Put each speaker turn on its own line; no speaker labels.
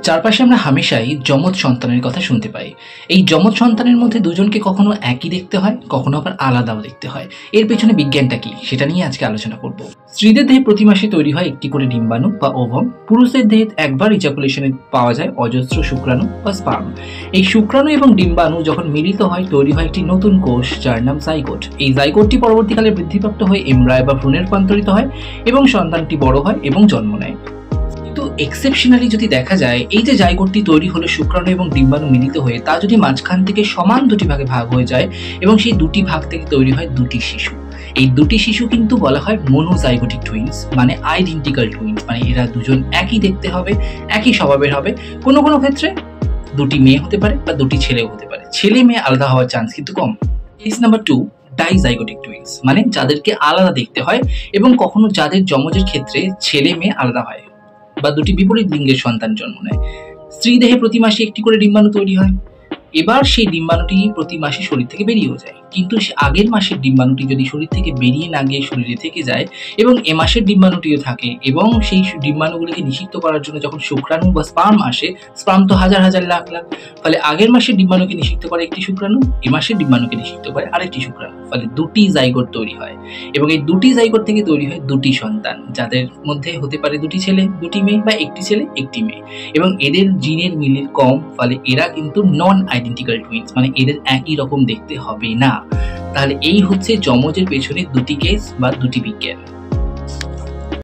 চারপাশে আমরা হামেশাই যমজ সন্তানের কথা শুনতে পাই। এই যমজ সন্তানের মধ্যে দুজনকে কখনো একই দেখতে হয়, কখনো আবার আলাদাও দেখতে হয়। এর পেছনে বিজ্ঞানটা কি সেটা নিয়ে আজকে আলোচনা করব। স্ত্রীদের দেহে প্রতি মাসে তৈরি হয় একটি করে ডিম্বাণু বা ওভাম। পুরুষদের দেহে একবার ইজাকুলেশনে পাওয়া যায় অজস্র শুক্রাণু বা স্পার্ম। এই শুক্রাণু এবং ডিম্বাণু যখন মিলিত হয় তৈরি হয় একটি নতুন কোষ, যার নাম জাইগোট। এই জাইগোটটি পরবর্তীকালে বৃদ্ধিপ্রাপ্ত হয়ে এমব্রায় বা ভ্রূণে রূপান্তরিত হয় এবং সন্তানটি বড় হয় এবং জন্ম নেয়। কিন্তু এক্সেপশনালি যদি দেখা যায়, এই যে জাইগোটটি তৈরি হলো শুক্রাণু এবং ডিম্বাণু মিলিত হয়ে, তা যদি মাঝখান থেকে সমান দুটি ভাগে ভাগ হয়ে যায় এবং সেই দুটি ভাগ থেকে তৈরি হয় দুটি শিশু। এই দুটি শিশু কিন্তু বলা হয় মোনোজাইগোটিক টুইন্স, মানে আইডেন্টিক্যাল টুইন্স, মানে এরা দুজন একই দেখতে হবে, একই স্বভাবের হবে। কোনো কোনো ক্ষেত্রে দুটি মেয়ে হতে পারে বা দুটি ছেলেও হতে পারে। ছেলে মেয়ে আলাদা হওয়ার চান্স কিন্তু কম। কেস নাম্বার 2, ডাইজাইগোটিক টুইন্স, মানে যাদেরকে আলাদা দেখতে হয় এবং কখনো যাদের যমজের ক্ষেত্রে ছেলে মেয়ে আলাদা হয় বা দুটি বিপরীত লিঙ্গের সন্তান জন্ম নেয়। স্ত্রী দেহে প্রতি মাসে একটি করে ডিম্বাণু তৈরি হয়। এবার সেই ডিম্বাণুটি প্রতি মাসে শরীর থেকে বেরিয়েও যায়, কিন্তু আগের মাসের ডিম্বাণুটি যদি শরীর থেকে বেরিয়ে না গিয়ে শরীরে থেকে যায় এবং এ মাসের ডিম্বাণুটিও থাকে, এবং সেই ডিম্বাণুগুলিকে নিষিক্ত করার জন্য যখন শুক্রাণু বা স্পার্ম আসে, স্পার্ম তো হাজার হাজার লাখ লাখ, ফলে আগের মাসের ডিম্বাণুকে নিষিক্ত করে একটি শুক্রাণু, এ মাসের ডিম্বাণুকে নিষিক্ত করে আরেকটি শুক্রাণু, ফলে দুটি জাইগোট তৈরি হয় এবং এই দুটি জাইগোট থেকে তৈরি হয় দুটি সন্তান, যাদের মধ্যে হতে পারে দুটি ছেলে দুটি মেয়ে বা একটি ছেলে একটি মেয়ে। এবং এদের জিনের মিল কম, ফলে এরা কিন্তু নন আইডেন্টিক্যাল টুইন্স, মানে এদের একই রকম দেখতে হবে না। তাহলে এই হচ্ছে যমজের পেছনে দুটি কেস বা দুটি বিজ্ঞান।